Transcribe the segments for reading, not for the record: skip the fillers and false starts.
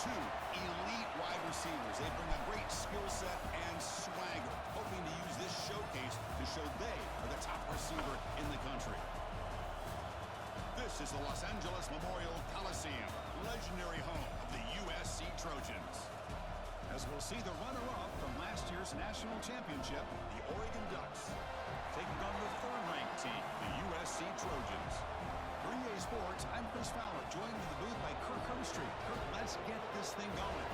two elite wide receivers. They bring a great skill set and swagger, hoping to use this showcase to show they are the top receiver in the country. This is the Los Angeles Memorial Coliseum, legendary home of the USC Trojans. As we'll see the runner-up from last year's national championship, the Oregon Ducks, taking on the third-ranked team, the USC Trojans. For EA Sports, I'm Chris Fowler, joined in the booth by Kirk Hermstreet. Kirk, let's get this thing going.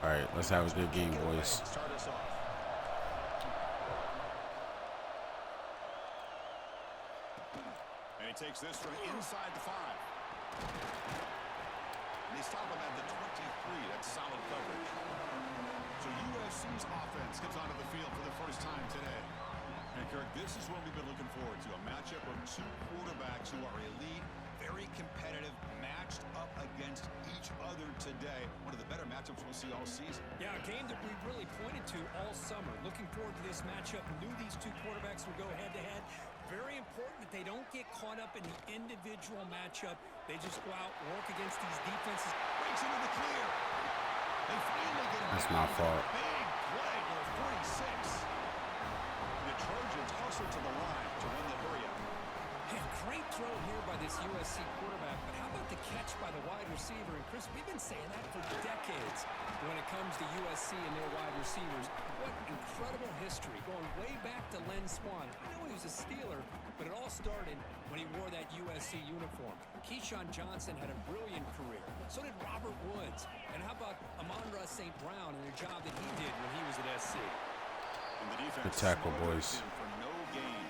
All right, let's have a good game, boys. Start us off. And he takes this from inside the 5. And they stop him at the 23. That's solid coverage. So USC's offense comes onto the field for the first time today. And Kirk, this is what we've been looking forward to, a matchup of two quarterbacks who are elite, very competitive, matched up against each other today. One of the better matchups we'll see all season. Yeah, a game that we really pointed to all summer. Looking forward to this matchup. Knew these two quarterbacks would go head-to-head. Very important that they don't get caught up in the individual matchup. They just go out, work against these defenses. Breaks into the clear. They finally get him. That's my fault. Big play for 46. The Trojans hustle to the line to win the hurry-up. Yeah, great throw here by this USC quarterback, but how about the catch by the wide receiver? And Chris, we've been saying that for decades when it comes to USC and their wide receivers. What incredible history, going way back to Len Swan. I know he was a Steeler, but it all started when he wore that USC uniform. Keyshawn Johnson had a brilliant career. So did Robert Woods. And how about Amon-Ra St. Brown and the job that he did when he was at SC? And the defense Good tackle, boys. for no gain.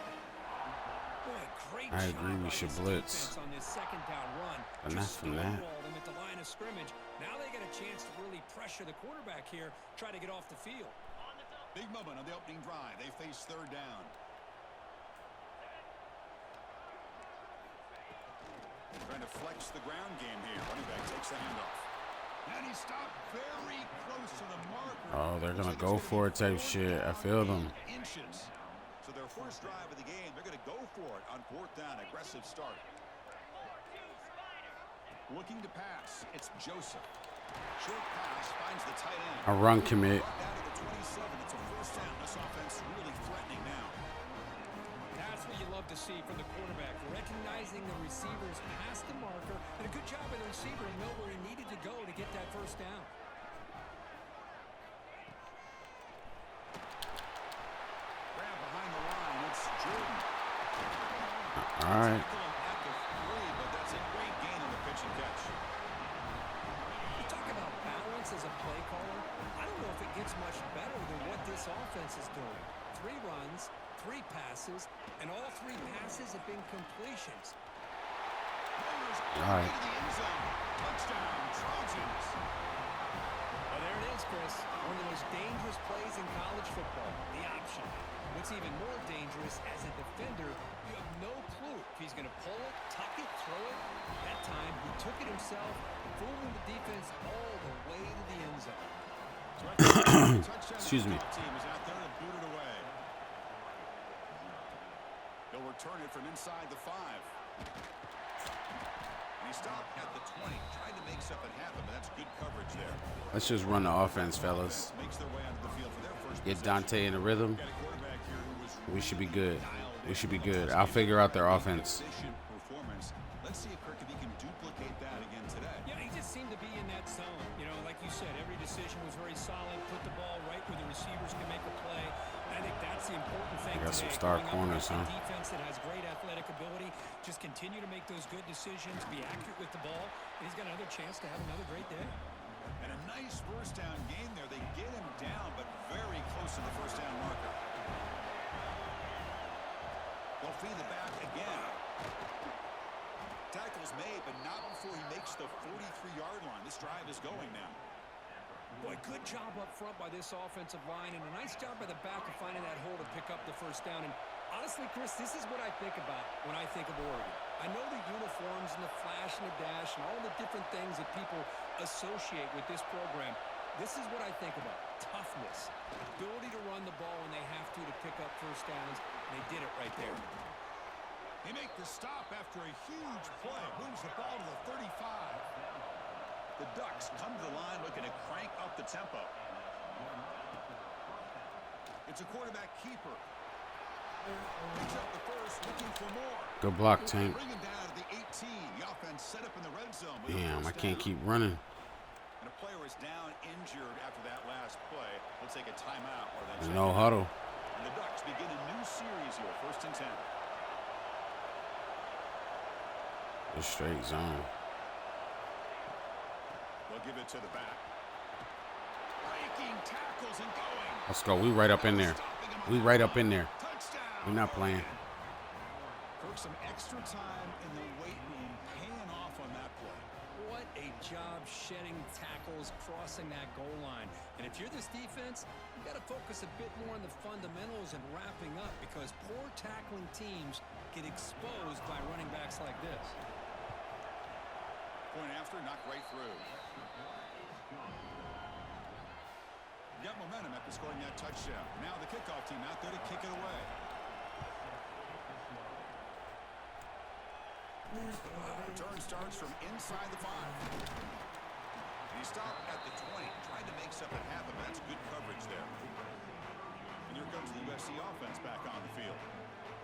Boy, great I agree we should blitz. On this second down run. But not from that. Them at the line of scrimmage. Now they get a chance to really pressure the quarterback here, try to get off the field. Big moment on the opening drive. They face third down. Trying to flex the ground game here. Running back takes the handoff. And he stopped very close to the marker. Oh, they're going to go for it type shit. I feel them. Inches. So their first drive of the game, they're going to go for it on fourth down. Aggressive start. Looking to pass. It's Joseph. Short pass finds the tight end. A run commit. Down to the 27. It's a first down. This offense really threatening now. That's what you love to see from the quarterback, recognizing the receivers past the marker, and a good job by the receiver to know where he needed to go to get that first down. Grab behind the line. It's Jordan. All right. At the 3, but that's a great gain on the pitch and catch. You talk about balance as a play caller. I don't know if it gets much better than what this offense is doing. 3 runs, 3 passes, and all 3 passes have been completions. All right. To the end zone. Touchdown, Trojans. Well, there it is, Chris. One of the most dangerous plays in college football, the option. What's even more dangerous, as a defender, you have no clue if he's going to pull it, tuck it, throw it. That time, he took it himself, fooling the defense all the way to the end zone. Excuse me. Team is out there to boot it away. They'll return it from inside the 5. And he stopped at the 20, trying to make something happen, but that's good coverage there. Let's just run the offense, fellas. Makes their way onto the field for their first Get possession. Dante in the rhythm. Got a quarterback here who was We should be good. dialed We in. should be good. I'll figure out their offense. Efficient performance. Let's see if Kirk, if he can duplicate that again today. Yeah, he just seemed to be in that zone. You know, like you said, every decision was very solid. Put the ball right where the receivers can make a play. I think that's the important thing. They got some today, star going up corners, against a huh? Defense that has great athletic ability. Just continue to make those good decisions, be accurate with the ball, and he's got another chance to have another great day. And a nice first down game there. They get him down, but very close to the first down marker. They'll feed the back again. Tackle's made, but not before he makes the 43-yard line. This drive is going now. Boy, good job up front by this offensive line, and a nice job by the back of finding that hole to pick up the first down. And honestly, Chris, this is what I think about when I think of Oregon. I know the uniforms and the flash and the dash and all the different things that people associate with this program. This is what I think about. Toughness. Ability to run the ball when they have to pick up first downs. And they did it right there. They make the stop after a huge play. Moves the ball to the 35. The Ducks come to the line looking to crank up the tempo. It's a quarterback keeper. Picks up the first, looking for more. Good block, Tank. Bring him down to the 18. The offense set up in the red zone. Damn, I can't keep running. And a player is down injured after that last play. We'll take a timeout. No huddle. And the Ducks begin a new series here. 1st and 10. The straight zone. They'll give it to the back. Breaking tackles and going. Let's go. We right up in there. We right up in there. We're not playing. Took some extra time in the weight room, paying off on that play. What a job shedding tackles, crossing that goal line. And if you're this defense, you got to focus a bit more on the fundamentals and wrapping up, because poor tackling teams get exposed by running backs like this. Point after, knocked right through. Got momentum after scoring that touchdown. Now the kickoff team out there to kick it away. Return starts from inside the 5. And he stopped at the 20, tried to make something happen. That's good coverage there. And here comes the USC offense back on the field.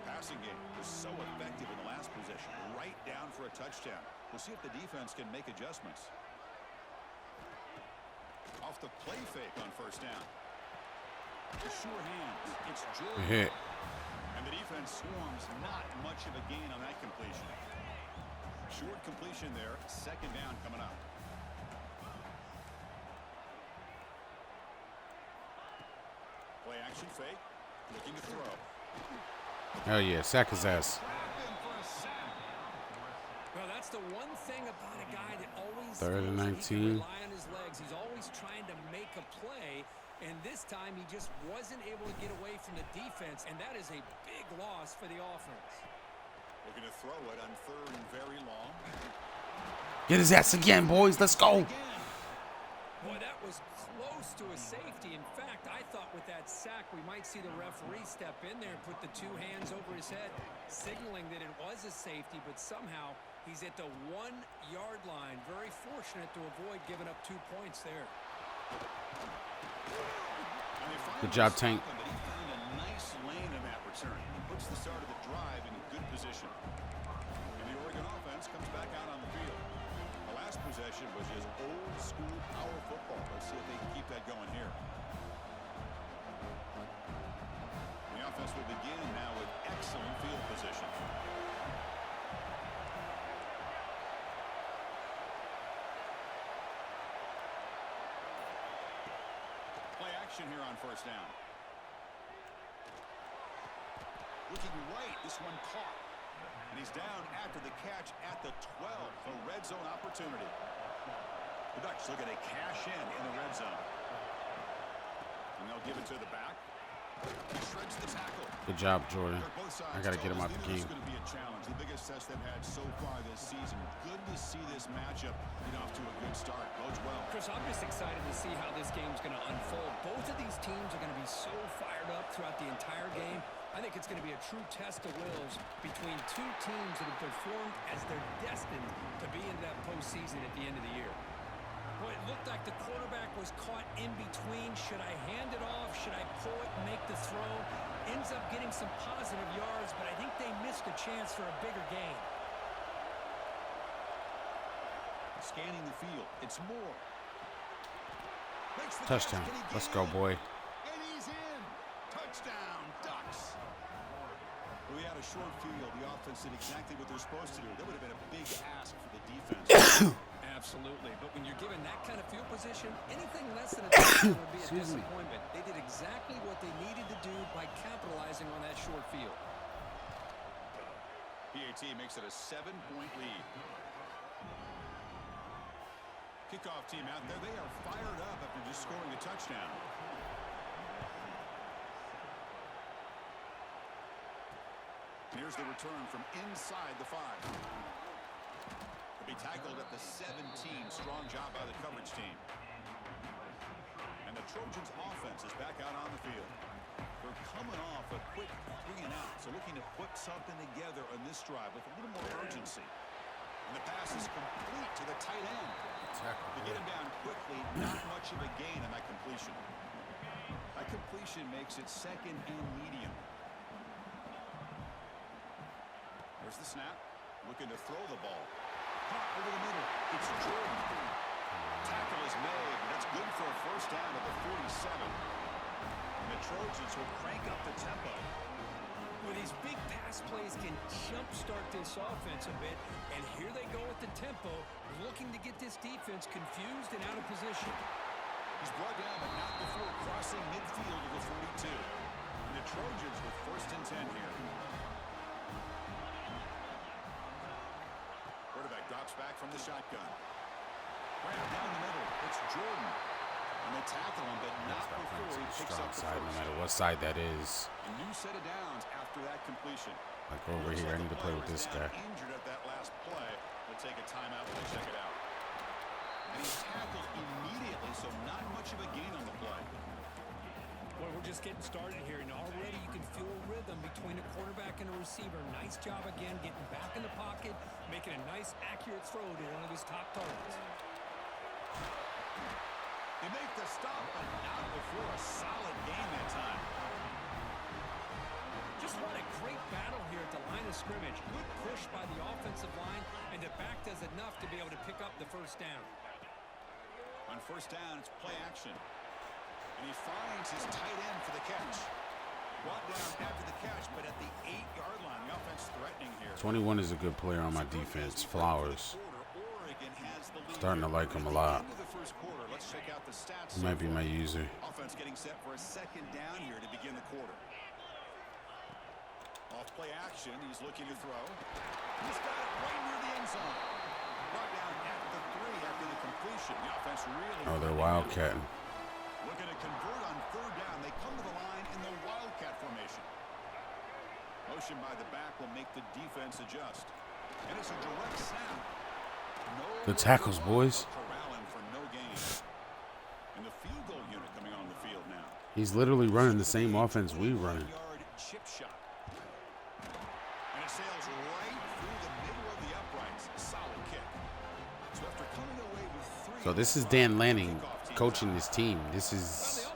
Passing game was so effective in the last possession, right down for a touchdown. We'll see if the defense can make adjustments. Off the play fake on 1st down. The sure hands. It's Jordan. Hit. And the defense swarms. Not much of a gain on that completion. Short completion there. 2nd down coming up. Play action fake. Looking to throw. Hell yeah. Sack his ass. Well, that's the one thing about a guy that always 3rd and 19. rely on his legs. He's always trying to make a play, and this time he just wasn't able to get away from the defense, and that is a big loss for the offense. Looking to throw it on 3rd and very long. Get his ass again, boys. Let's go. Boy, that was close to a safety. In fact, I thought with that sack we might see the referee step in there and put the 2 hands over his head, signaling that it was a safety, but somehow he's at the 1-yard line. Very fortunate to avoid giving up 2 points there. Good job, Tank. But he found a nice lane in that return. He puts the start of the drive in good position. And the Oregon offense comes back out on the field. The last possession was just old school power football. Let's see if they can keep that going here. The offense will begin now with excellent field position. Play action here on 1st down. Looking right, this one caught. And he's down after the catch at the 12. A red zone opportunity. The Ducks looking to cash in the red zone. And they'll give it to the back. He shreds the tackle. Good job, Jordan. I got to get him out the game. It's going to be a challenge. The biggest test they've had so far this season. Good to see this matchup get off to a good start. Bodes well. Chris, I'm just excited to see how this game's going to unfold. Both of these teams are going to be so fired up throughout the entire game. I think it's going to be a true test of wills between 2 teams that have performed as they're destined to be in that postseason at the end of the year. Boy, it looked like the quarterback was caught in between. Should I hand it off? Should I pull it and make the throw? Ends up getting some positive yards, but I think they missed a chance for a bigger gain. Scanning the field. It's Moore. Touchdown. Let's go, boy. And he's in. Touchdown, Ducks. We had a short field. The offense did exactly what they're supposed to do. That would have been a big ask for the defense. Absolutely. But when you're given that kind of field position, anything less than a touchdown would be a disappointment. They did exactly what they needed to do by capitalizing on that short field. PAT makes it a 7-point lead. Kickoff team out there. They are fired up after just scoring a touchdown. Here's the return from inside the 5. He'll be tackled at the 17. Strong job by the coverage team. The Trojans offense is back out on the field. They're coming off a quick 3 and out, so looking to put something together on this drive with a little more urgency. And the pass is complete to the tight end. To get him down quickly, not much of a gain on that completion. That completion makes it 2nd and medium. There's the snap. Looking to throw the ball. Caught over the middle. It's Jordan. Tackle is made. That's good for a first down at the 47. And the Trojans will crank up the tempo. Well, these big pass plays can jumpstart this offense a bit, and here they go with the tempo, looking to get this defense confused and out of position. He's brought down, but not before crossing midfield of the 42. And the Trojans with 1st and 10 here. Quarterback drops back from the shotgun. Right down the middle, it's Jordan. And they tackle him, but not before he picks up the side, no first. matter what side that is. A new set of downs after that completion. Like over here, I need to play with this guy. Injured at that last play. They'll take a timeout when they check it out. And he's tackled immediately, so not much of a gain on the play. Well, we're just getting started here, and already you can feel a rhythm between a quarterback and a receiver. Nice job again, getting back in the pocket, making a nice, accurate throw to one of his top targets. They make the stop, but not before a solid game that time. Just what a great battle here at the line of scrimmage. Good push by the offensive line, and the back does enough to be able to pick up the first down. On first down, it's play action. And he finds his tight end for the catch. Brought down after the catch, but at the 8-yard line, the offense threatening here. 21 is a good player on my defense. Flowers. Starting to like him a lot. He might be my user. Offense getting set for a 2nd down here to begin the quarter. Off play action, he's looking to throw. He's got it right near the end zone. Brought down at the 3 after the completion. The offense really. Oh, they're wildcatting. Looking to convert on 3rd down. They come to the line in the wildcat formation. Motion by the back will make the defense adjust. And it's a direct snap. The tackles, boys. Corralling for no gain. And the field goal unit coming on the field now. He's literally running the same offense we running. Chip shot. And it sails right through the middle of the uprights. A solid kick. So after coming away with 3. So this is Dan Lanning coaching this team. This is.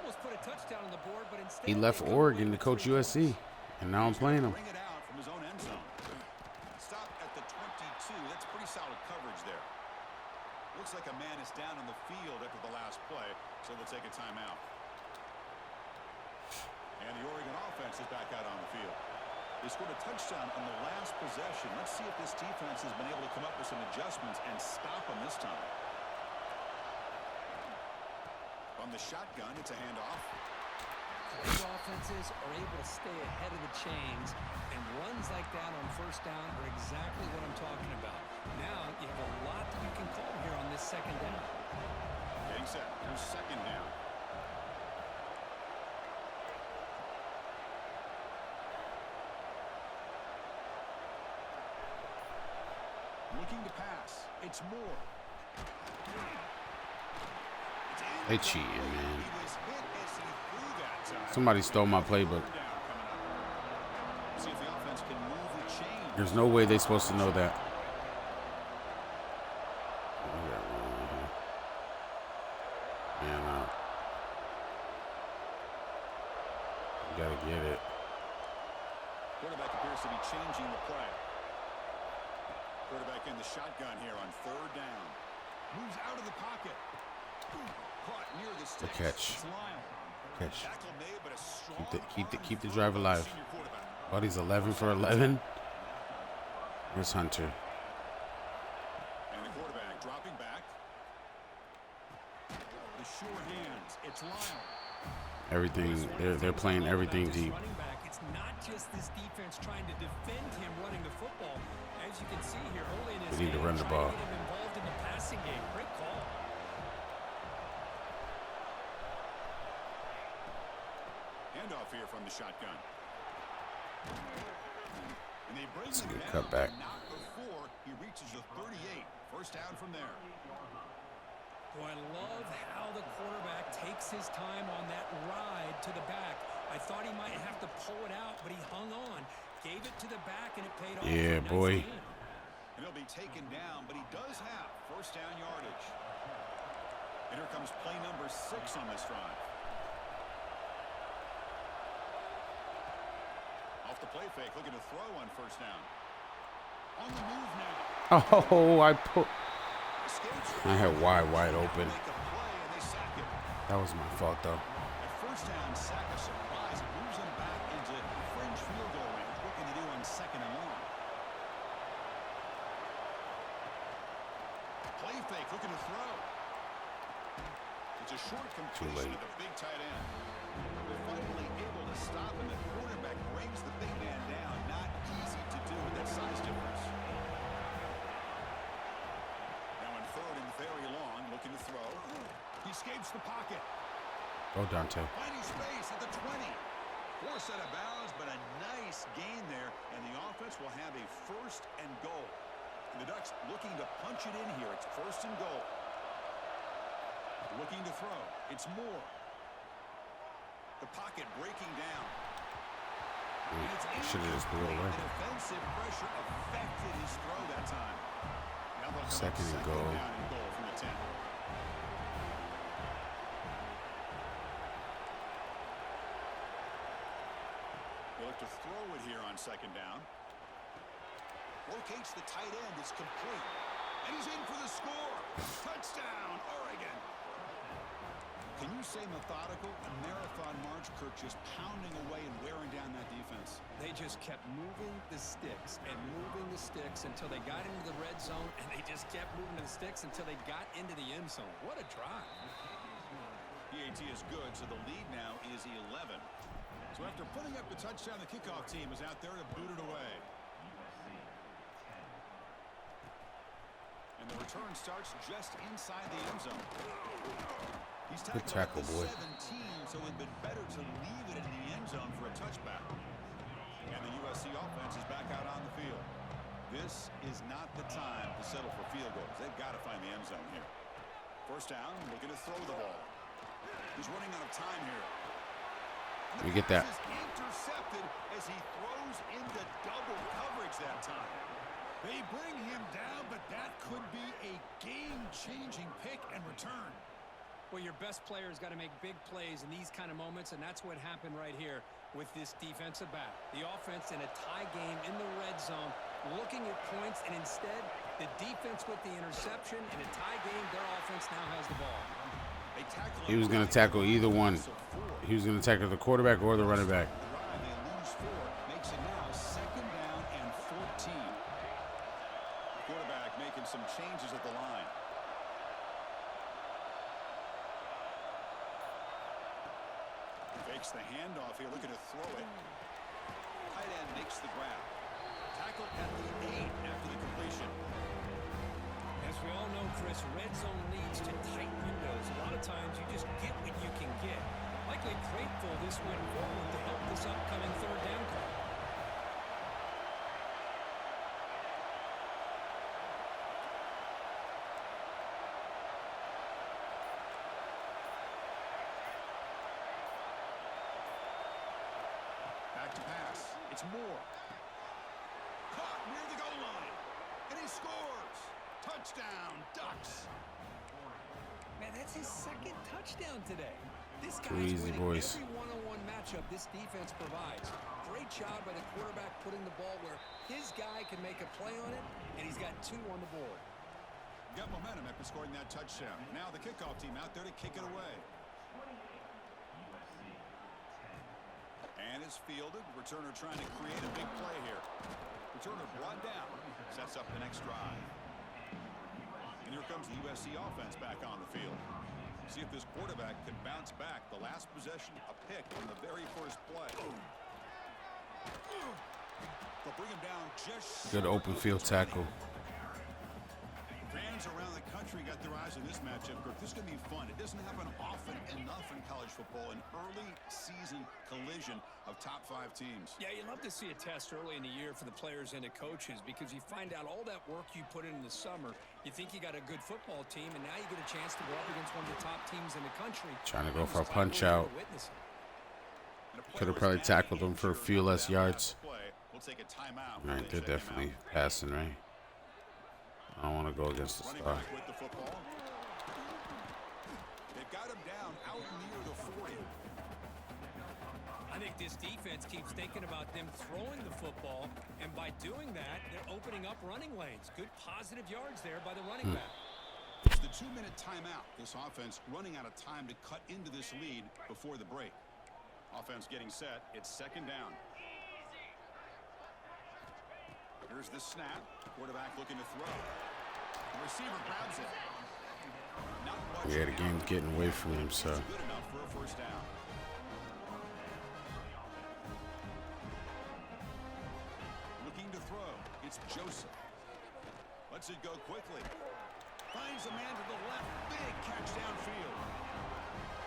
He left Oregon to coach USC, and now I'm playing him. Bring it out from his own end zone. Stop at the 22. That's pretty solid coverage there. Looks like a man is down on the field after the last play, so they'll take a timeout. And the Oregon offense is back out on the field. They scored a touchdown on the last possession. Let's see if this defense has been able to come up with some adjustments and stop them this time. On the shotgun, it's a handoff. These offenses are able to stay ahead of the chains, and runs like that on first down are exactly what I'm talking about. Now you have a lot that you can call here on this 2nd down. Getting set. Here's 2nd down. Looking to pass. It's Moore. They cheating, man. Somebody stole my playbook. There's no way they're supposed to know that. Man, you gotta get it. Quarterback appears to be changing the play. Quarterback in the shotgun here on 3rd down. Moves out of the pocket. Caught near the sticks. The catch. Catch. Tackle made, but a strong Keep the drive alive. Buddy's 11 for 11. Where's Hunter? And the quarterback dropping back. The sure hands. It's Lyle. Everything. They're playing everything deep. It's not just this defense trying to defend him running the football. As you can see here early in his We need to run the ball. Get him involved in the passing game. Great call. Handoff here from the shotgun. And they bring That's a him good down, cutback. Not before he reaches the 38. First down from there. Oh, I love how the quarterback takes his time on that ride to the back. I thought he might have to pull it out, but he hung on, gave it to the back, and it paid off. Yeah, boy. And he'll be taken down, but he does have first down yardage. And here comes play number 6 on this drive. Off the play fake, looking to throw on first down. On the move now. Oh, I had wide open. That was my fault, though. At first down, sack of surprise. It moves him back into fringe field goal range. What can he do on second and long? Play fake, looking to throw. It's a short completion of the big tight end. They're finally able to stop him. The quarterback brings the big man down. Not easy to do with that size difference. Now on third and very long, looking to throw. He escapes the pocket. Oh, Dante. Finding space at the 20. Force out of bounds, but a nice gain there. And the offense will have a first and goal. And the Ducks looking to punch it in here. It's first and goal. Looking to throw. It's Moore. The pocket breaking down. Should have just threw it away. Defensive pressure affected his throw that time. Now they'll come Second and goal. down and goal from the 10. They look to throw it here on second down. Locates the tight end. It's complete. And he's in for the score. Touchdown, Oregon. Can you say methodical? A marathon march, Kirk, just pounding away and wearing down that defense. They just kept moving the sticks and moving the sticks until they got into the red zone, and they just kept moving the sticks until they got into the end zone. What a drive. PAT is good, so the lead now is 11. So after putting up the touchdown, the kickoff team is out there to boot it away. And the return starts just inside the end zone. He's Good tackle, boy. 17, so it'd been better to leave it in the end zone for a touchback. And the USC offense is back out on the field. This is not the time to settle for field goals. They've got to find the end zone here. First down, looking to throw the ball. He's running out of time here. Let me get that. Intercepted as he throws into double coverage that time. They bring him down, but that could be a game-changing pick and return. Well, your best player's got to make big plays in these kind of moments, and that's what happened right here with this defensive back. The offense in a tie game in the red zone, looking at points, and instead, the defense with the interception. In a tie game, their offense now has the ball. He was going to tackle either one. He was going to tackle the quarterback or the running back. They lose 4, makes it now second down and 14. The quarterback making some changes at the line. Fakes the handoff here, looking to throw it. Tight end makes the grab. Tackle at the 8 after the completion. As we all know, Chris, red zone leads to tight windows. A lot of times you just get what you can get. Likely grateful this went forward to help this upcoming third down call. Back to pass. It's Moore. Caught near the goal line. And he scores. Touchdown, Ducks. Man, that's his second touchdown today. This Too guy's easy, winning boys. every one-on-one matchup this defense provides. Great job by the quarterback putting the ball where his guy can make a play on it, and he's got 2 on the board. Got momentum after scoring that touchdown. Now the kickoff team out there to kick it away. And it's fielded. Returner trying to create a big play here. Returner brought down. Sets up the next drive. And here comes the USC offense back on the field. See if this quarterback can bounce back. The last possession, a pick in the very first play. They'll bring him down just Good open field tackle. Fans Fans around the country got their eyes on this matchup, Kirk. This is going to be fun. It doesn't happen often enough in college football, an early season collision of top 5 teams. Yeah, you love to see a test early in the year for the players and the coaches because you find out all that work you put in the summer. You think you got a good football team, and now you get a chance to go up against one of the top teams in the country. Trying to go for a punch out. Could have probably tackled him for a few less yards. All right, they're definitely passing, right? I don't want to go against the star. They've got him down out near the 40. I think this defense keeps thinking about them throwing the football, and by doing that, they're opening up running lanes. Good positive yards there by the running back. It's the 2-minute timeout. This offense running out of time to cut into this lead before the break. Offense getting set. It's 2nd down. Here's the snap. Quarterback looking to throw. The receiver grabs it. Yeah, the game's getting away from him, so. Good enough for a 1st down. Looking to throw. It's Joseph. Lets it go quickly. Finds a man to the left. Big catch downfield.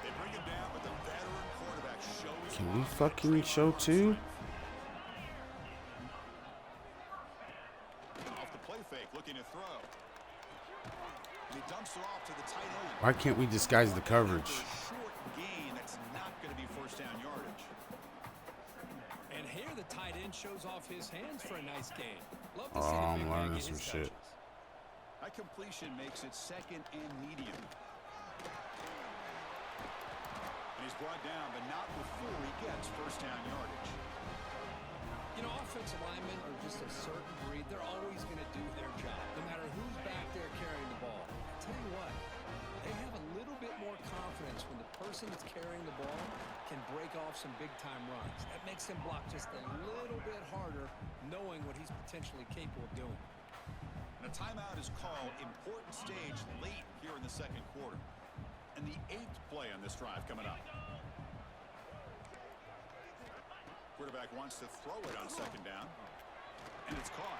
They bring him down, but the veteran quarterback shows. Can we fucking show too? Looking to throw. And he dumps it off to the tight end. Why can't we disguise the coverage? Short gain that's not going to be 1st down yardage. And here the tight end shows off his hands for a nice gain. Love to Oh, see the I'm big man learning get some his shit. touches. That completion makes it 2nd and medium. And he's brought down, but not before he gets 1st down yardage. You know, offensive linemen are just a certain breed. They're always going to do their job, no matter who's back there carrying the ball. I tell you what, they have a little bit more confidence when the person that's carrying the ball can break off some big-time runs. That makes him block just a little bit harder, knowing what he's potentially capable of doing. And a timeout is called. Important stage late here in the 2nd quarter. And the 8th play on this drive coming up. Quarterback wants to throw it on 2nd down, and it's caught.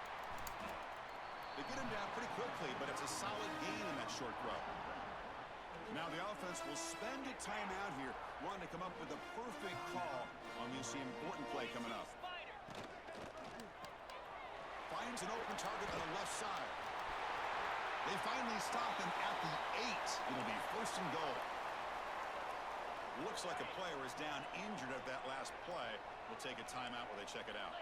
They get him down pretty quickly, but it's a solid gain in that short throw. Now the offense will spend a timeout here, wanting to come up with a perfect call on this important play coming up. Finds an open target on the left side. They finally stop him at the 8. It'll be 1st and goal. Looks like a player is down injured at that last play. We'll take a timeout while they check it out.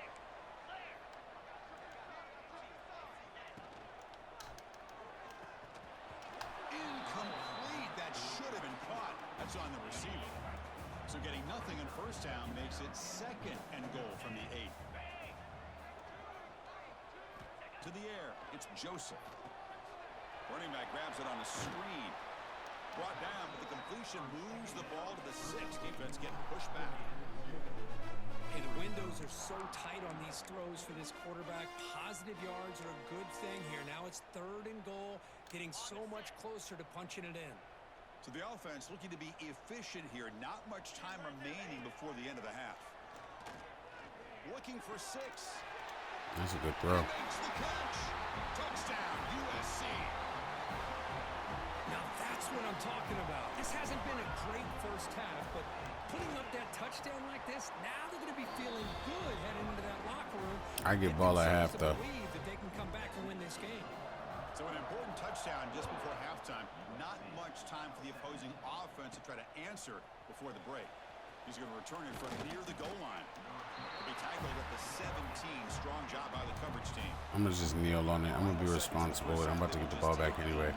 Incomplete. That should have been caught. That's on the receiver. So getting nothing in 1st down makes it 2nd and goal from the 8. To the air. It's Joseph. Running back grabs it on a screen. Brought down, but the completion moves the ball to the 6. Defense getting pushed back. Hey, the windows are so tight on these throws for this quarterback. Positive yards are a good thing here. Now it's 3rd and goal, getting so much closer to punching it in. So the offense looking to be efficient here. Not much time remaining before the end of the half. Looking for 6. That's a good throw. Makes the catch. Touchdown, USC. Now that's what I'm talking about. This hasn't been a great 1st half, but putting up that touchdown like this, now they're going to be feeling good heading into that locker room. I get ball at half, though. Believe that they can come back and win this game. So an important touchdown just before halftime. Not much time for the opposing offense to try to answer before the break. He's going to return it from near the goal line. He'll be tackled at the 17. Strong job by the coverage team. I'm going to just kneel on it. I'm going to be responsible. I'm about to get the ball back anyway.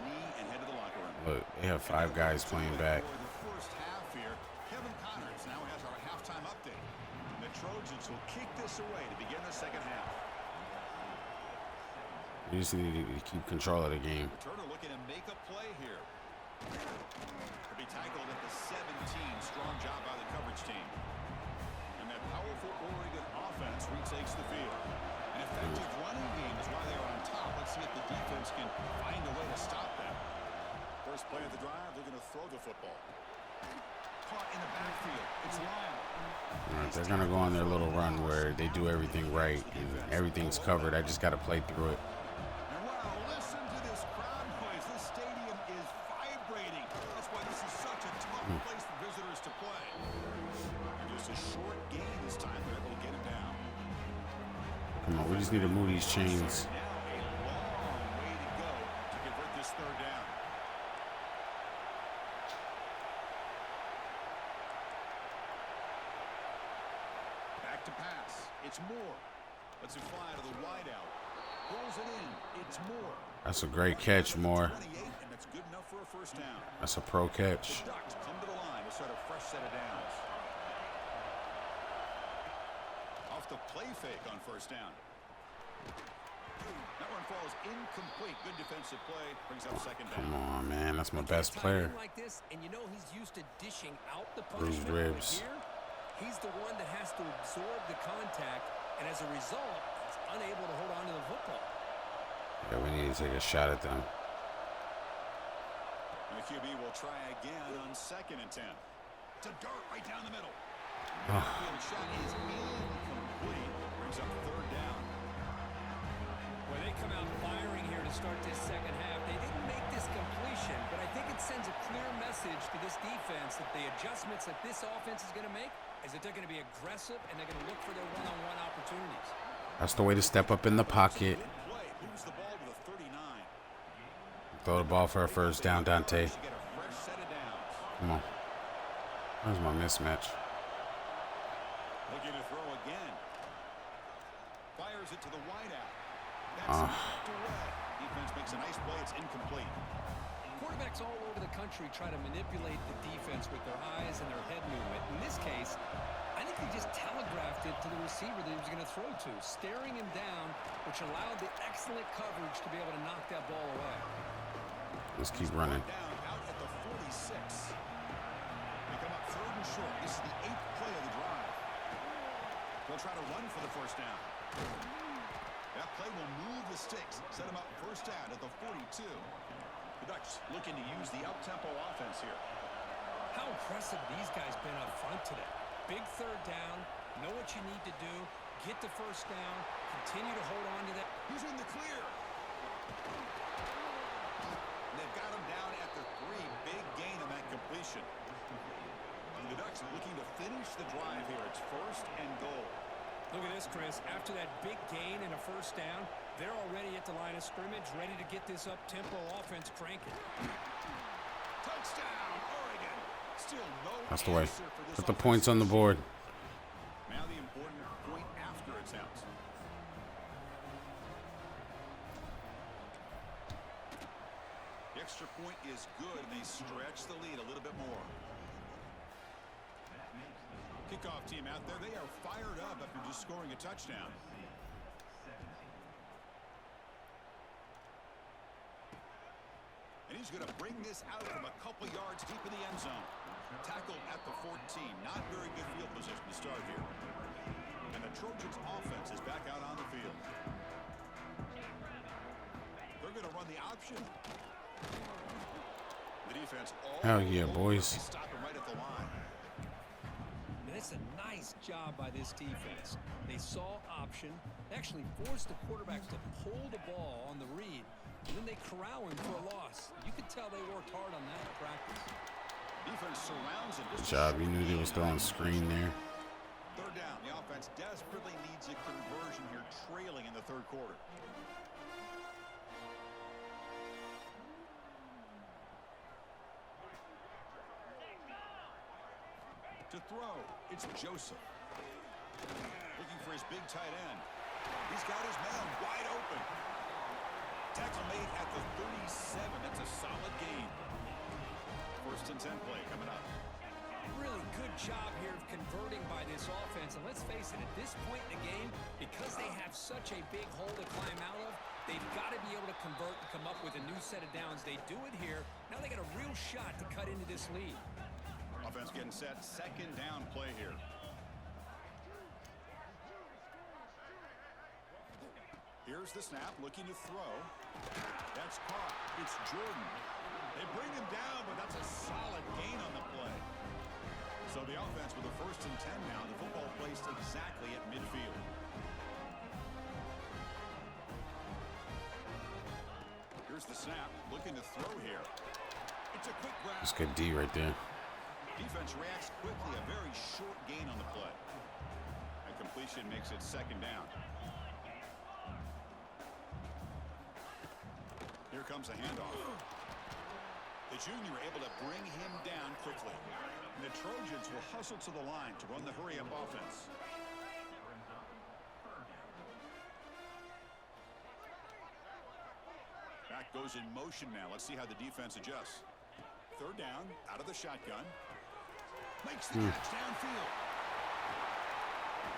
Look, they have 5 guys playing back. The 1st half here, Kevin Connors now has our halftime update. The Trojans will kick this away to begin the 2nd half. We just need to keep control of the game. Returner looking to make a play here. He'll be tackled at the 17. Strong job by the coverage team. And that powerful Oregon offense retakes the field. An effective running game is why they are on top. Let's see if the defense can find a way to stop that. First play of the drive, they're going to throw the football. Caught in the backfield. It's Lyle. All right, they're going to go on their little run where they do everything right and everything's covered. I just got to play through it. And wow, listen to this crowd noise. place the visitors to play. And just a short gain this time. They're able to get him down. Come on, we just need to move these chains. Now a long way to go to convert this third down. Back to pass. It's Moore. Lets it fly to the wideout. Pulls it in. It's Moore. That's a great catch, Moore. 28, and that's good enough for a first down. That's a pro catch. The Ducks come to the line to start a fresh set of downs. Off the play fake on first down. That one falls incomplete. Good defensive play. Brings up second down. Come on, man. That's my best player. Like this, and you know he's used to dishing out the Bruised punishment. ribs. Here, he's the one that has to absorb the contact, and as a result, he's unable to hold on to the football. Yeah, we need to take a shot at them. And the QB will try again on 2nd and 10. To dart right down the middle. Oh. The shot is incomplete. Brings up third down. Well, they come out firing here to start this second half. They didn't make this completion, but I think it sends a clear message to this defense that the adjustments that this offense is going to make is that they're going to be aggressive and they're going to look for their one-on-one opportunities. That's the way to step up in the pocket. Play. Moves the ball to the 39. Throw the ball for a first down, Dante. To get a fresh set of downs. Come on. Where's my mismatch? Looking to throw again. Fires it to the wideout. That's knocked away. Defense makes a nice play. It's incomplete. Quarterbacks all over the country try to manipulate the defense with their eyes and their head movement. In this case, I think he just telegraphed it to the receiver that he was going to throw to, staring him down, which allowed the excellent coverage to be able to knock that ball away. Let's keep running. Down out at the 46. They come up 3rd and short. This is the 8th play of the drive. They'll try to run for the first down. That play will move the sticks. Set them up first down at the 42. The Ducks looking to use the up-tempo offense here. How impressive these guys been up front today. Big third down, know what you need to do, get the first down, continue to hold on to that. He's in the clear. They've got him down at the 3. Big gain on that completion. And the Ducks looking to finish the drive here. It's 1st and goal. Look at this, Chris. After that big gain and a first down, they're already at the line of scrimmage, ready to get this up-tempo offense cranking. Touchdown, Oregon. Still no That's the way. answer for this Put the offense. points on the board. Now the important point after attempt. The extra point is good, and they stretch the lead a little bit more. Kickoff team out there. They are fired up after just scoring a touchdown. And he's going to bring this out from a couple yards deep in the end zone. Tackled at the 14. Not very good field position to start here. And the Trojans offense is back out on the field. They're going to run the option. The defense all Hell yeah, boys. stop him right at the line. And it's a nice job by this defense. They saw option. They actually forced the quarterback to pull the ball on the read, and then they corral him for a loss. You could tell they worked hard on that in practice. Defense surrounds him. Good job. You knew they were still on screen there. Third down. The offense desperately needs a conversion here, trailing in the third quarter. To throw, it's Joseph. Looking for his big tight end. He's got his man wide open. Tackle made at the 37. That's a solid gain. 1st and 10 play coming up. Really good job here of converting by this offense. And let's face it, at this point in the game, because they have such a big hole to climb out of, they've got to be able to convert and come up with a new set of downs. They do it here. Now they got a real shot to cut into this lead. Offense getting set. 2nd down play here. Here's the snap, looking to throw. That's caught. It's Jordan. They bring him down, but that's a solid gain on the play. So the offense with a 1st and 10 now. The football placed exactly at midfield. Here's the snap, looking to throw here. It's a quick grab. That's good D right there. Defense reacts quickly. A very short gain on the play. A completion makes it second down. Here comes a handoff. The junior able to bring him down quickly. And the Trojans will hustle to the line to run the hurry-up offense. Back goes in motion now. Let's see how the defense adjusts. Third down, out of the shotgun. Makes the catch downfield.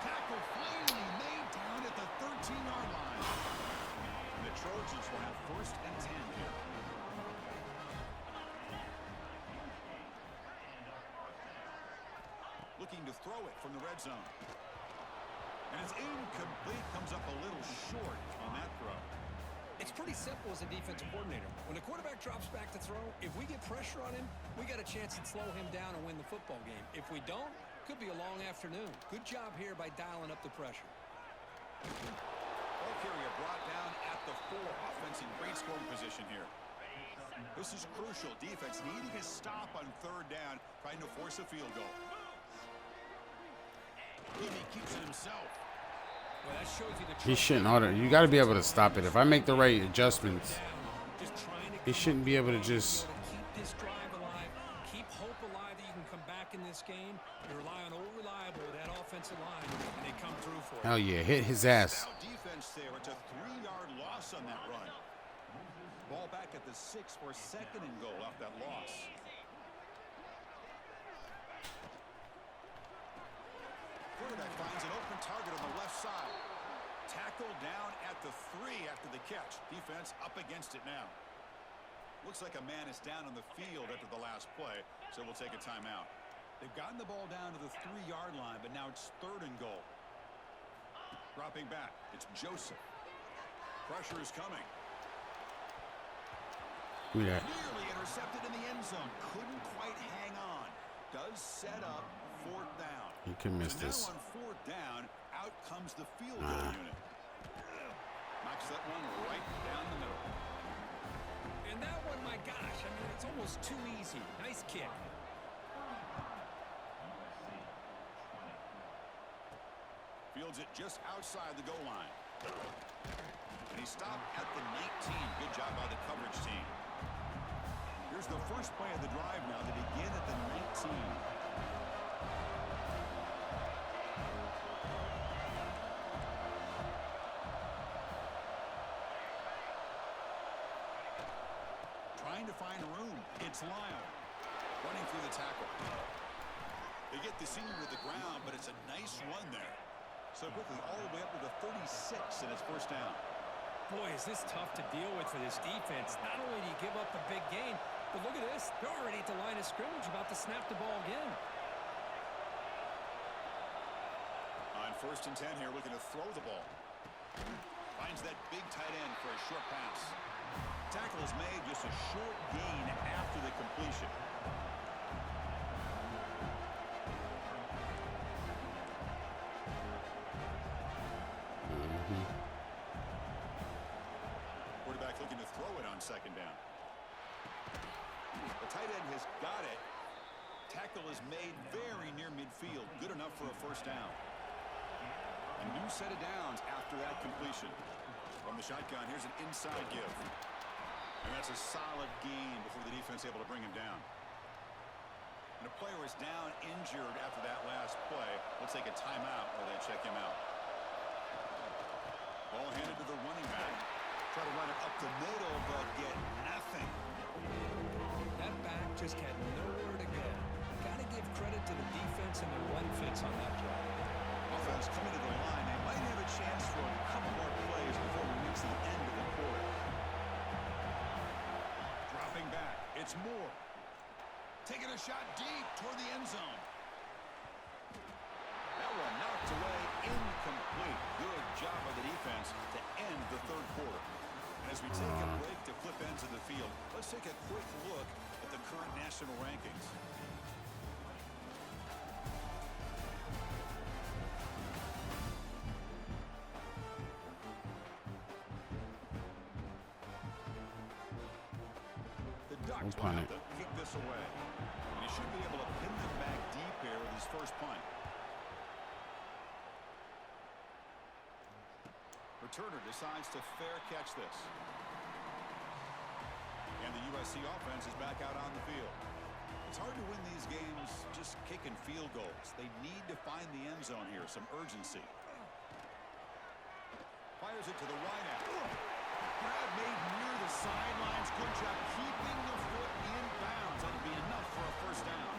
Tackle finally made down at the 13-yard line. And the Trojans will have 1st and 10 here. Looking to throw it from the red zone. And it's incomplete. Comes up a little short on that throw. It's pretty simple as a defensive coordinator. When the quarterback drops back to throw, if we get pressure on him, we got a chance to slow him down and win the football game. If we don't, could be a long afternoon. Good job here by dialing up the pressure. Ball carrier brought down at the 4. Offense in great scoring position here. This is crucial. Defense needing a stop on 3rd down, trying to force a field goal. And he keeps it himself. Well, that shows you the He shouldn't order. You got to be able to stop it. If I make the right adjustments, he shouldn't be able to just. Keep this drive alive. Keep hope alive that you can come back in this game. You rely on old reliable that offensive line, and they come through for you. Hell yeah, hit his ass. Defense there. It's a 3-yard loss on that run. Ball back at the 6 for 2nd and goal off that loss. Quarterback finds an open target on the left side. Tackle down at the 3 after the catch. Defense up against it now. Looks like a man is down on the field after the last play, so we'll take a timeout. They've gotten the ball down to the 3-yard line, but now it's 3rd and goal. Dropping back, it's Joseph. Pressure is coming. Yeah. Nearly intercepted in the end zone. Couldn't quite hang on. Does set up 4th down. You can miss So this. now on 4th down, out comes the field goal unit. Knocks that one right down the middle. And that one, my gosh, I mean, it's almost too easy. Nice kick. Fields it just outside the goal line. And he stopped at the 19. Good job by the coverage team. Here's the first play of the drive now to begin at the 19. Trying to find room. It's Lyle running through the tackle. They get the senior to the ground, but it's a nice run there. So quickly all the way up to the 36, and it's 1st down. Boy, is this tough to deal with for this defense. Not only do you give up a big gain, but look at this. They're already at the line of scrimmage about to snap the ball again. On 1st and 10 here, looking to throw the ball. Finds that big tight end for a short pass. Tackle is made, just a short gain after the completion. Quarterback looking to throw it on 2nd down. The tight end has got it. Tackle is made very near midfield. Good enough for a 1st down. A new set of downs after that completion. From the shotgun, here's an inside give. And that's a solid gain before the defense able to bring him down. And a player is down injured after that last play. Let's take a timeout while they check him out. Ball handed to the running back. Try to run it up the middle, but get nothing. That back just had nowhere to go. Got to give credit to the defense and the run fits on that play. Offense coming to the line. They might have a chance for a couple more plays before we reach the end of the quarter. Dropping back. It's Moore. Taking a shot deep toward the end zone. That one knocked away, incomplete. Good job by the defense to end the 3rd quarter. And as we take a break to flip ends of the field, let's take a quick look at the current national rankings. We'll punt it. Kick this away. And he should be able to pin them back deep here with his first punt. Returner decides to fair catch this. And the USC offense is back out on the field. It's hard to win these games just kicking field goals. They need to find the end zone here, some urgency. Fires it to the wide out. Grab made near the sidelines. Good job keeping the foot in bounds. That'll be enough for a first down.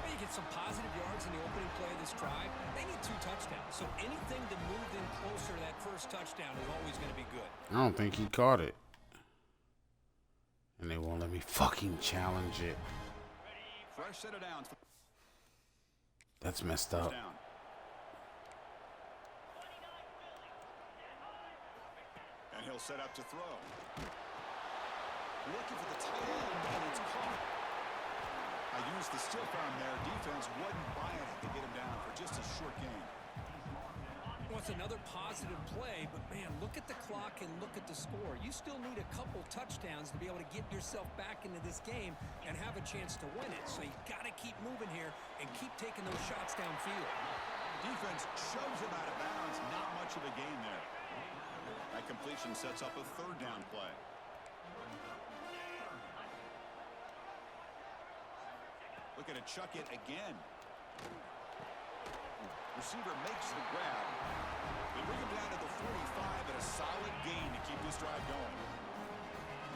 Well, you get some positive yards in the opening play of this drive. They need 2 touchdowns, so anything to move them closer to that first touchdown is always going to be good. I don't think he caught it. And they won't let me fucking challenge it. Fresh set of downs. That's messed up. And he'll set up to throw. Looking for the tight end, and it's caught. I used the stiff arm there. Defense wasn't buying it to get him down for just a short gain. Well, it's another positive play, but man, look at the clock and look at the score. You still need a couple touchdowns to be able to get yourself back into this game and have a chance to win it. So you got to keep moving here and keep taking those shots downfield. Defense shoves him out of bounds. Not much of a gain there. That completion sets up a third down play. Looking to chuck it again. Receiver makes the grab. They bring him down to the 45 and a solid gain to keep this drive going.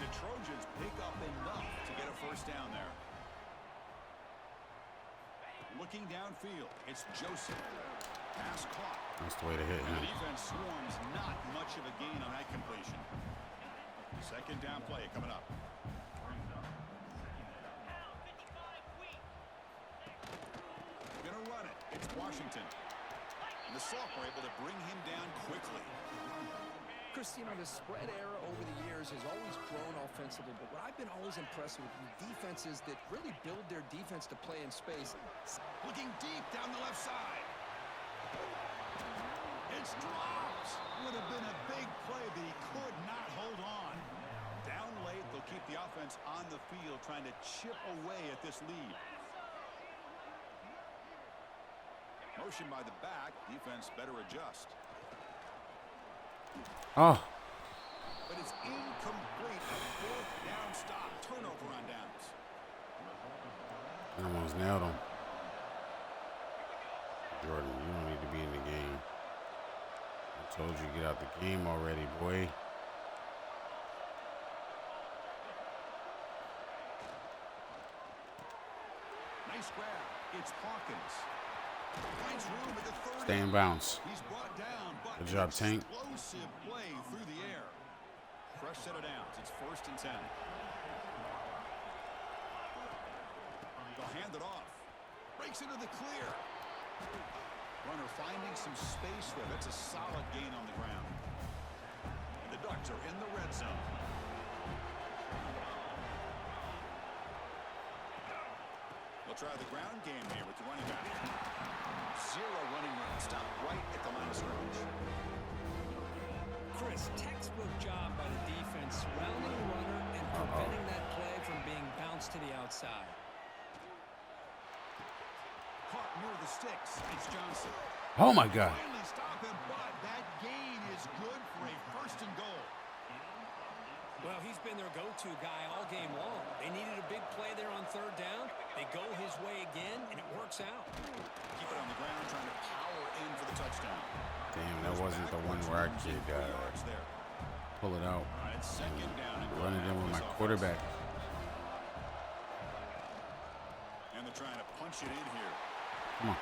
The Trojans pick up enough to get a first down there. Looking downfield, it's Joseph. Pass caught. That's the way to hit And him. the defense swarms, not much of a gain on that completion. Second down play coming up. Gonna run it. It's Washington. And the sophomore able to bring him down quickly. Chris, you know, the spread era over the years has always grown offensively, but what I've been always impressed with defenses that really build their defense to play in space. Looking deep down the left side. It's dropped. Would have been a big play, but he could not hold on. Down late, they'll keep the offense on the field trying to chip away at this lead. Motion by the back. Defense better adjust. Oh. But it's incomplete. A fourth down stop. Turnover on downs. I almost nailed him. Jordan, you don't need to be in the game. I told you get out the game already, boy. Nice grab. It's Hawkins. Finds room at the 30. Stay in bounds. He's brought down, but Good job, Tank. Explosive play through the air. Fresh set of downs. It's 1st and 10. They'll hand it off. Breaks into the clear. Runner finding some space there. That's a solid gain on the ground. And the Ducks are in the red zone. They'll try the ground game here with the running back. 0 running room. Stop right at the line of scrimmage. Chris, textbook job by the defense, surrounding the runner and preventing that play from being bounced to the outside. Caught near the sticks. It's Johnson. Oh, my God. Finally stop him, but that gain is good for a 1st and goal. Well, he's been their go-to guy all game long. They needed a big play there on 3rd down. They go his way again, and it works out. Keep it on the ground, trying to power in for the touchdown. Damn, that wasn't the one where I could pull it out and run it in with my quarterback. And they're trying to punch it in here. Come on.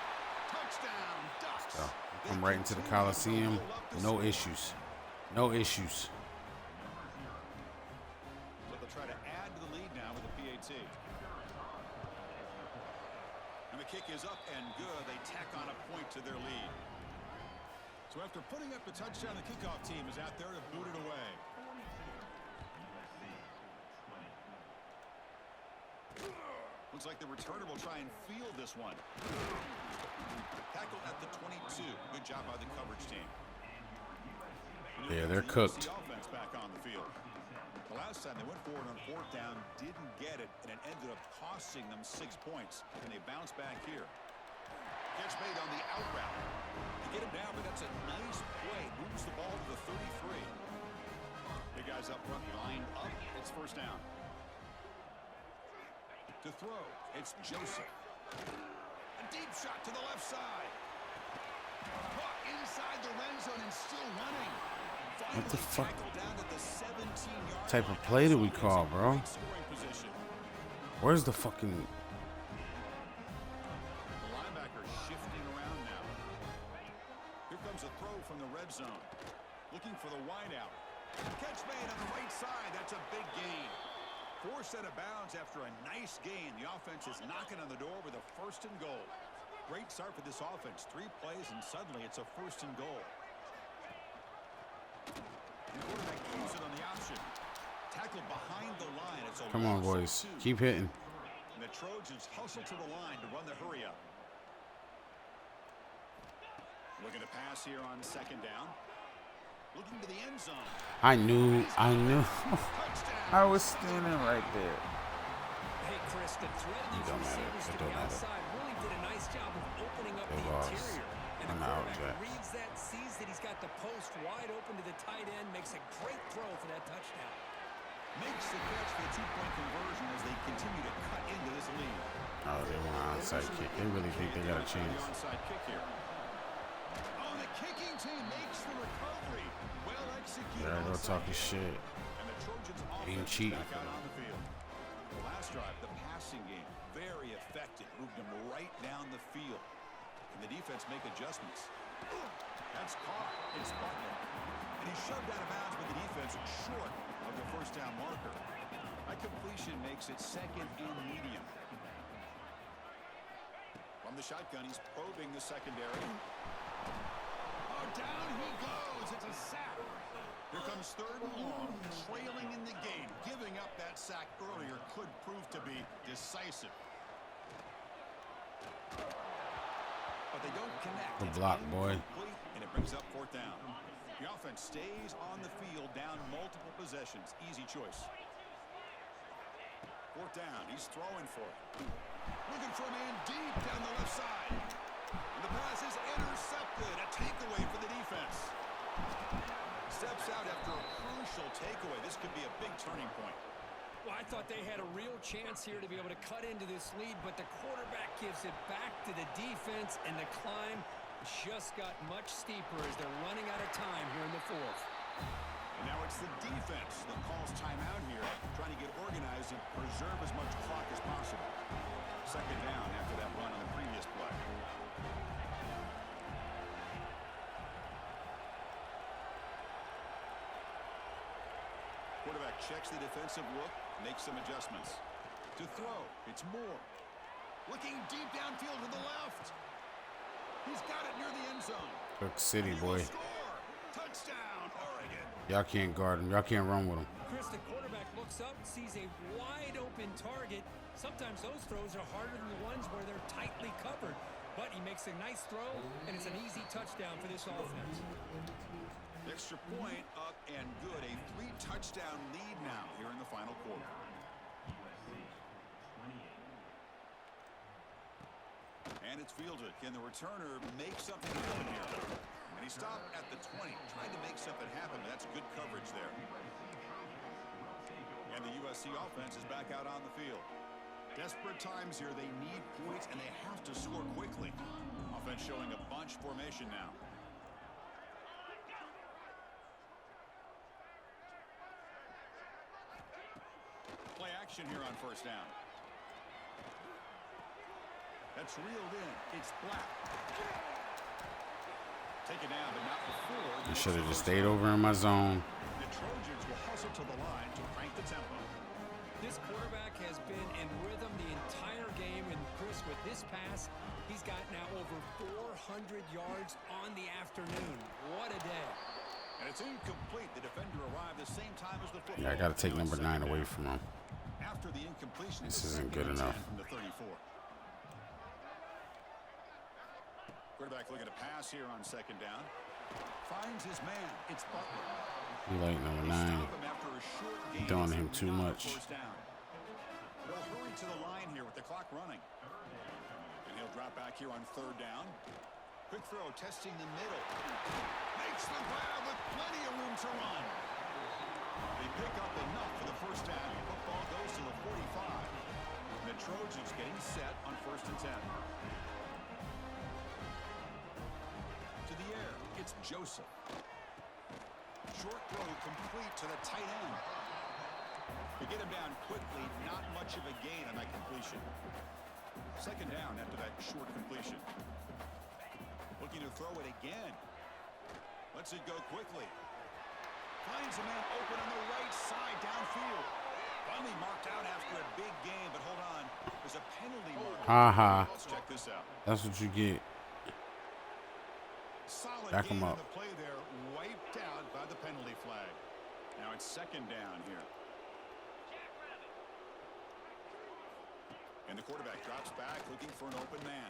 Touchdown, Ducks. So, come right into the Colosseum. No issues. No issues. So they'll try to add to the lead now with a PAT. And the kick is up and good. They tack on a point to their lead. So after putting up the touchdown, the kickoff team is out there to boot it away. Looks like the returner will try and field this one. Tackled at the 22. Good job by the coverage team. Yeah, they're cooked. The offense back on the field. The last time they went forward on 4th down, didn't get it, and it ended up costing them 6 points. Can they bounce back here? Catch made on the out route. They get him down, but that's a nice play. Moves the ball to the 33. Big guys up front, lined up. It's 1st down. To throw, it's Joseph. A deep shot to the left side. Puck inside the red zone and still running. What the fuck type of play do we call, bro? Where's the fucking... The linebacker shifting around now. Here comes a throw from the red zone. Looking for the wideout. Catch made on the right side. That's a big gain. 4 out of bounds after a nice gain. The offense is knocking on the door with a 1st and goal. Great start for this offense. 3 plays and suddenly it's a 1st and goal. The quarterback keeps it on the option. Tackle behind the line. It's a Come on, boys. Keep hitting. And the Trojans hustle to the line to run the hurry up. Looking to pass here on 2nd down. Looking to the end zone. I knew. I was standing right there. Hey, Chris, the threat of these receivers to the outside really did a nice job of opening up the interior. And the quarterback reads that, sees that he's got the post wide open to the tight end, makes a great throw for that touchdown. Makes the catch for the 2-point conversion as they continue to cut into this lead. Oh, they want an onside kick. They really think they got a chance. Onside kick here. Oh, the kicking team makes the recovery. Well executed. Yeah, they're talking shit. And the Trojans ain't cheating. back out on the field. The last drive, the passing game, very effective. Moved them right down the field. And the defense make adjustments. That's caught. It's Butler. And he's shoved out of bounds with the defense short of the 1st down marker. That completion makes it 2nd and medium. From the shotgun, he's probing the secondary. Oh, down he goes. It's a sack. Here comes 3rd and long, trailing in the game. Giving up that sack earlier could prove to be decisive. But they don't connect. The block, boy. And it brings up 4th down. The offense stays on the field, down multiple possessions. Easy choice. 4th down. He's throwing for it. Looking for a man deep down the left side. And the pass is intercepted. A takeaway for the defense. Steps out after a crucial takeaway. This could be a big turning point. Well, I thought they had a real chance here to be able to cut into this lead, but the quarterback gives it back to the defense, and the climb just got much steeper as they're running out of time here in the 4th. And now it's the defense that calls timeout here, trying to get organized and preserve as much clock as possible. 2nd down after that run on the previous play. Quarterback checks the defensive look, makes some adjustments. To throw, it's Moore. Looking deep downfield to the left. He's got it near the end zone. Hook City, boy. Touchdown, Oregon. Y'all can't guard him. Y'all can't run with him. Chris, the quarterback looks up, sees a wide open target. Sometimes those throws are harder than the ones where they're tightly covered. But he makes a nice throw, and it's an easy touchdown for this offense. Extra point up and good. A 3-touchdown lead now here in the final quarter. And it's fielded. Can the returner make something happen here? And he stopped at the 20, trying to make something happen. But that's good coverage there. And the USC offense is back out on the field. Desperate times here. They need points, and they have to score quickly. Offense showing a bunch formation now. Play action here on 1st down. That's reeled in. It's Black. Take it down, but not before. I should have just stayed over in my zone. The Trojans will hustle to the line to crank the tempo. This quarterback has been in rhythm the entire game, and Chris, with this pass, he's got now over 400 yards on the afternoon. What a day. And it's incomplete. The defender arrived the same time as the football. Yeah, I got to take number 9 away from him. After the incompletion, This isn't good enough. From the 34. Quarterback looking to pass here on 2nd down. Finds his man. It's Butler. He like number 9. Stop him after a short gain. Throwing him It's too not a much. first down. They'll hurry to the line here with the clock running. And he'll drop back here on 3rd down. Quick throw, testing the middle. Makes the grab with plenty of room to run. They pick up enough for the first down. Football goes to the 45. And the Trojans getting set on 1st and 10. To the air, it's Joseph. Short throw complete to the tight end. They get him down quickly, not much of a gain on that completion. 2nd down after that short completion. Looking to throw it again. Lets it go quickly. Finds a man open on the right side downfield. Finally marked out after a big game, but hold on. There's a penalty mark. Let's check this out. That's what you get. Solid Back him gain up. on the play there, wiped out by the penalty flag. Now it's 2nd down here. And the quarterback drops back, looking for an open man.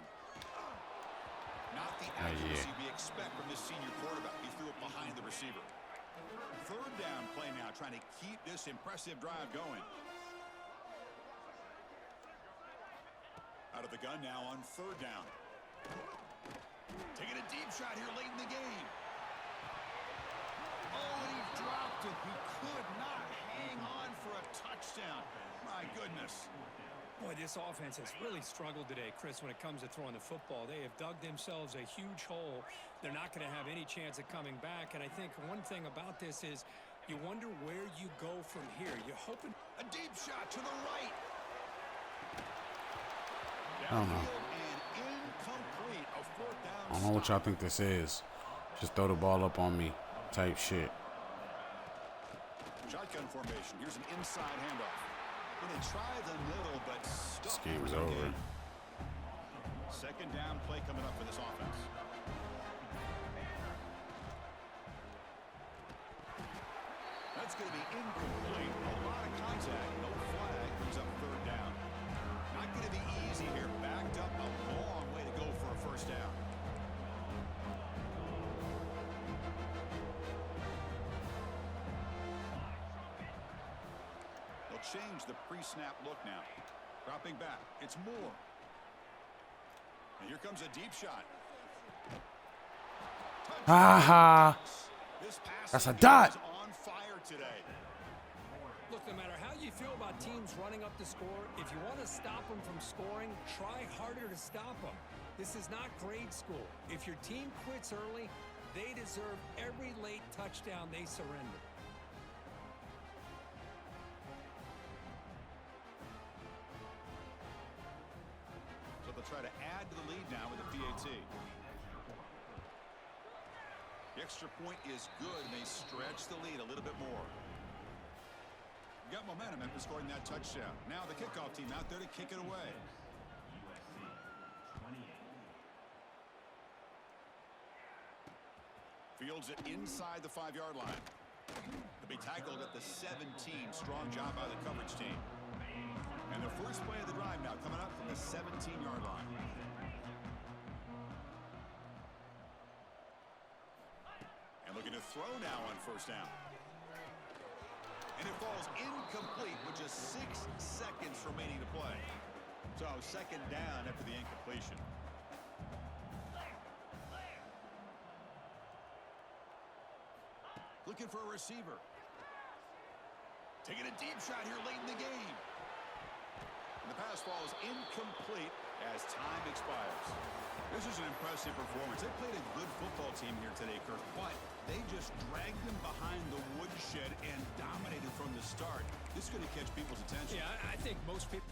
Not the accuracy we expect from this senior quarterback. He threw it behind the receiver. 3rd down play now, trying to keep this impressive drive going. Out of the gun now on 3rd down. Taking a deep shot here late in the game. Oh, he dropped it. He could not hang on for a touchdown. My goodness. Boy, this offense has really struggled today, Chris, when it comes to throwing the football. They have dug themselves a huge hole. They're not going to have any chance of coming back. And I think one thing about this is you wonder where you go from here. You're hoping a deep shot to the right. I don't know. And incomplete. A 4th down. I don't know what y'all think this is. Just throw the ball up on me type shit. Shotgun formation. Here's an inside handoff. They try the middle, but This game's over. 2nd down play coming up for this offense. That's going to be incomplete. A lot of contact. No flag. Brings up 3rd down. Not going to be easy here. Backed up a long way to go for a 1st down. Change the pre-snap look now. Dropping back. It's Moore. And here comes a deep shot. Ha. That's a dot. On fire today. Look, no matter how you feel about teams running up the score, if you want to stop them from scoring, try harder to stop them. This is not grade school. If your team quits early, they deserve every late touchdown they surrender. Try to add to the lead now with a PAT. The extra point is good, and they stretch the lead a little bit more. Got momentum after scoring that touchdown. Now the kickoff team out there to kick it away. Fields it inside the 5-yard line. To be tackled at the 17. Strong job by the coverage team. And the first play of the drive now coming up from the 17-yard line. And looking to throw now on 1st down. And it falls incomplete with just 6 seconds remaining to play. So 2nd down after the incompletion. Looking for a receiver. Taking a deep shot here late in the game. And the pass falls incomplete as time expires. This is an impressive performance. They played a good football team here today, Kirk, but they just dragged them behind the woodshed and dominated from the start. This is going to catch people's attention. Yeah, I think most people...